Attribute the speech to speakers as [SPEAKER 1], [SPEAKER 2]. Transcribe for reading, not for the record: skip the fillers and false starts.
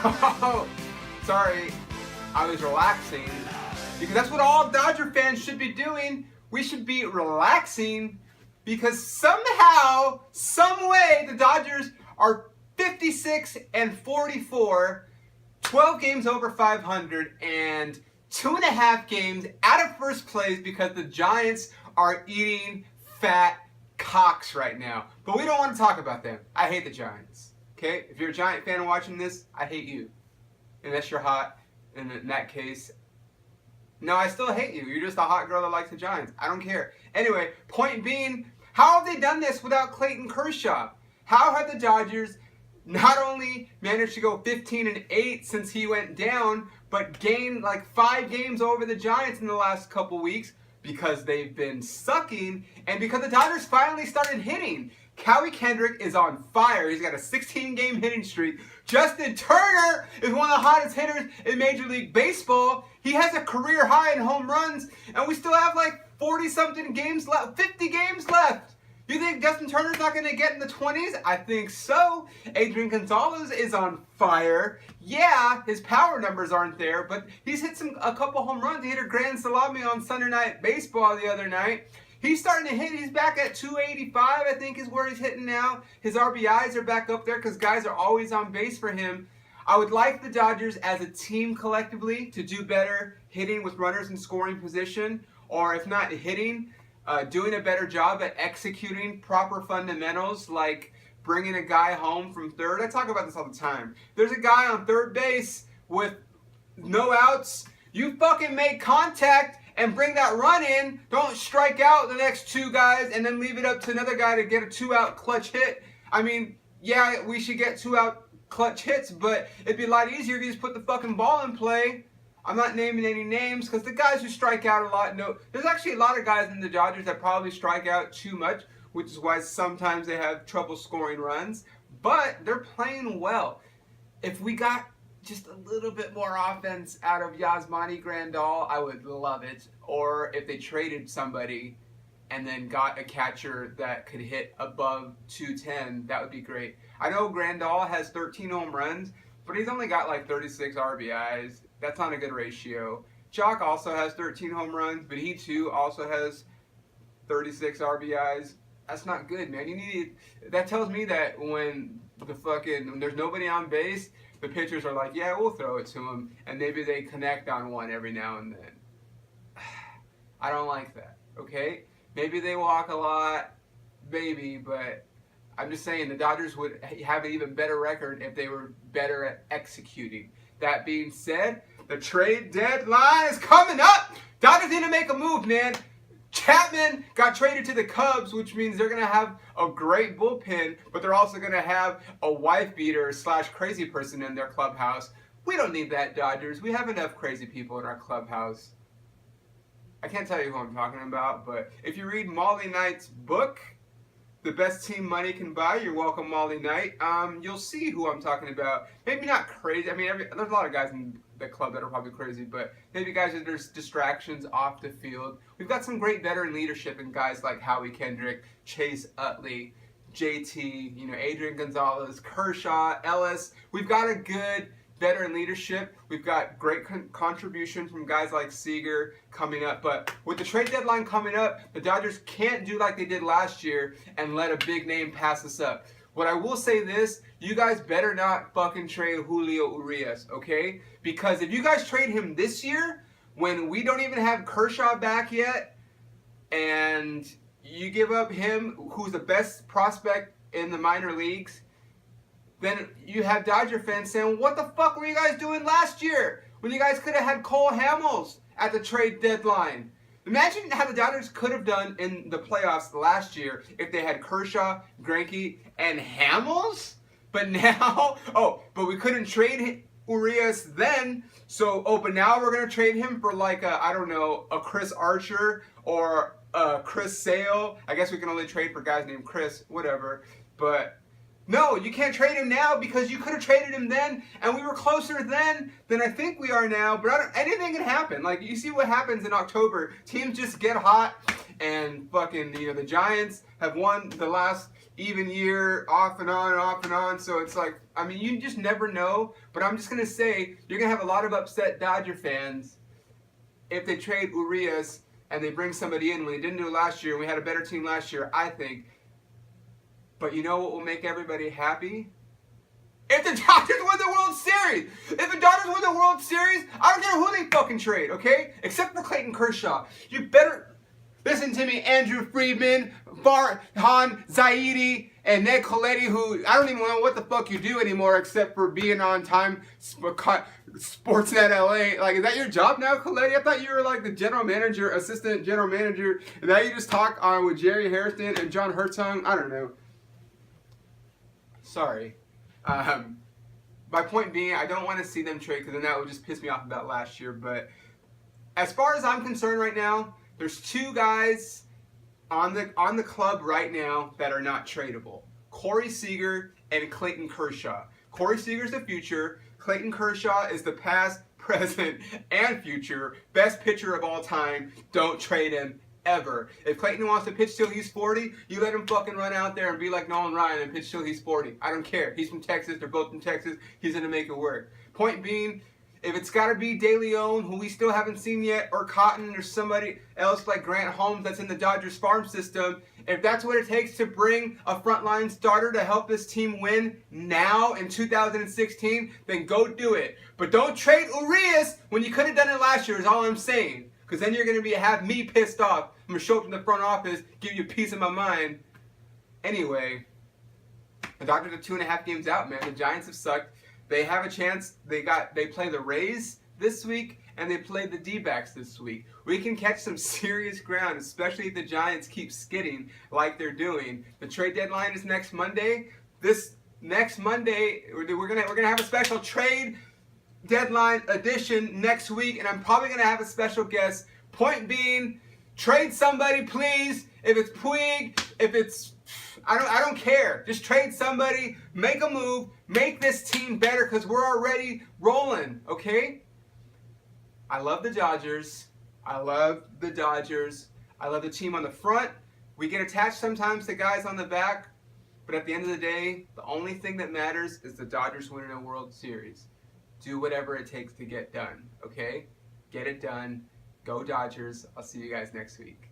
[SPEAKER 1] Oh, sorry, I was relaxing. Because that's what all Dodger fans should be doing. We should be relaxing because somehow, some way, the Dodgers are 56 and 44, 12 games over 500, and 2.5 games out of first place because the Giants are eating fat cocks right now. But we don't want to talk about them. I hate the Giants. Okay? If you're a Giant fan watching this, I hate you. Unless you're hot. And in that case, no, I still hate you. You're just a hot girl that likes the Giants. I don't care. Anyway, point being, how have they done this without Clayton Kershaw? How have the Dodgers not only managed to go 15-8 since he went down, but gained like 5 games over the Giants in the last couple weeks? Because they've been sucking, and because the Dodgers finally started hitting. Howie Kendrick is on fire. He's got a 16-game hitting streak. Justin Turner is one of the hottest hitters in Major League Baseball. He has a career high in home runs, and we still have like 40-something games left, 50 games left. You think Justin Turner's not going to get in the 20s? I think so. Adrian Gonzalez is on fire. Yeah, his power numbers aren't there, but he's hit a couple home runs. He hit a grand salami on Sunday Night Baseball the other night. He's starting to hit. He's back at 285, I think, is where he's hitting now. His RBIs are back up there because guys are always on base for him. I would like the Dodgers as a team collectively to do better hitting with runners in scoring position, or if not hitting, doing a better job at executing proper fundamentals like bringing a guy home from third. I talk about this all the time. There's a guy on third base with no outs. You fucking make contact and bring that run in. Don't strike out the next 2 guys and then leave it up to another guy to get a 2-out clutch hit. I mean, yeah, we should get 2-out clutch hits, but it'd be a lot easier if you just put the fucking ball in play. I'm not naming any names because the guys who strike out a lot know. There's actually a lot of guys in the Dodgers that probably strike out too much, which is why sometimes they have trouble scoring runs. But they're playing well. If we got just a little bit more offense out of Yasmani Grandal, I would love it. Or if they traded somebody and then got a catcher that could hit above 210, that would be great. I know Grandal has 13 home runs, but he's only got like 36 RBIs. That's not a good ratio. Jock also has 13 home runs, but he too also has 36 RBIs. That's not good, man. That tells me that when there's nobody on base, the pitchers are like, yeah, we'll throw it to him, and maybe they connect on one every now and then. I don't like that, okay? Maybe they walk a lot, maybe, but I'm just saying the Dodgers would have an even better record if they were better at executing. That being said, the trade deadline is coming up. Dodgers need to make a move, man. Chapman got traded to the Cubs, which means they're going to have a great bullpen, but they're also going to have a wife beater / crazy person in their clubhouse. We don't need that, Dodgers. We have enough crazy people in our clubhouse. I can't tell you who I'm talking about, but if you read Molly Knight's book, The Best Team Money Can Buy, you're welcome, Molly Knight, you'll see who I'm talking about. Maybe not crazy. I mean, there's a lot of guys in the club that are probably crazy, but maybe guys that there's distractions off the field. We've got some great veteran leadership in guys like Howie Kendrick, Chase Utley, JT, Adrian Gonzalez, Kershaw, Ellis. We've got a good veteran leadership. We've got great contribution from guys like Seager coming up. But with the trade deadline coming up, the Dodgers can't do like they did last year and let a big name pass us up. What I will say this, you guys better not fucking trade Julio Urias, okay? Because if you guys trade him this year, when we don't even have Kershaw back yet, and you give up him, who's the best prospect in the minor leagues, then you have Dodger fans saying, what the fuck were you guys doing last year when you guys could have had Cole Hamels at the trade deadline? Imagine how the Dodgers could have done in the playoffs last year if they had Kershaw, Greinke, and Hamels. But now, but we couldn't trade Urias then. But now we're going to trade him for like a Chris Archer or Chris Sale. I guess we can only trade for guys named Chris, whatever. But no, you can't trade him now because you could have traded him then, and we were closer then than I think we are now. But anything can happen. Like, you see what happens in October. Teams just get hot, and fucking, the Giants have won the last even year, off and on and off and on. So it's like, I mean, you just never know. But I'm just gonna say you're gonna have a lot of upset Dodger fans if they trade Urias and they bring somebody in when they didn't do it last year. And we had a better team last year, I think. But you know what will make everybody happy? If the Dodgers win the World Series! If the Dodgers win the World Series, I don't care who they fucking trade, okay? Except for Clayton Kershaw. You better listen to me, Andrew Friedman, Farhan Zaidi, and Ned Coletti, who I don't even know what the fuck you do anymore except for being on time Sportsnet LA. Like, is that your job now, Coletti? I thought you were like the general manager, assistant general manager, and now you just talk on with Jerry Hairston and John Hertzong. I don't know. Sorry. My point being, I don't want to see them trade because then that would just piss me off about last year. But as far as I'm concerned right now, there's two guys on the club right now that are not tradable: Corey Seager and Clayton Kershaw. Corey Seager's the future. Clayton Kershaw is the past, present, and future best pitcher of all time. Don't trade him ever. If Clayton wants to pitch till he's 40, you let him fucking run out there and be like Nolan Ryan and pitch till he's 40. I don't care. He's from Texas. They're both from Texas. He's going to make it work. Point being, if it's got to be De Leon, who we still haven't seen yet, or Cotton, or somebody else like Grant Holmes that's in the Dodgers farm system, if that's what it takes to bring a frontline starter to help this team win now in 2016, then go do it. But don't trade Urias when you could have done it last year is all I'm saying. Because then you're going to have me pissed off. I'm going to show up in the front office, give you a piece of my mind. Anyway, the Dodgers are 2.5 games out, man. The Giants have sucked. They have a chance. They play the Rays this week, and they play the D-backs this week. We can catch some serious ground, especially if the Giants keep skidding like they're doing. The trade deadline is next Monday. This next Monday, we're gonna have a special trade deadline edition next week, and I'm probably gonna have a special guest. Point being, trade somebody, please. If it's Puig, if it's I don't care. Just trade somebody, make a move, make this team better because we're already rolling, okay? I love the Dodgers. I love the Dodgers. I love the team on the front. We get attached sometimes to guys on the back, but at the end of the day, the only thing that matters is the Dodgers winning a World Series. Do whatever it takes to get done, okay? Get it done. Go Dodgers. I'll see you guys next week.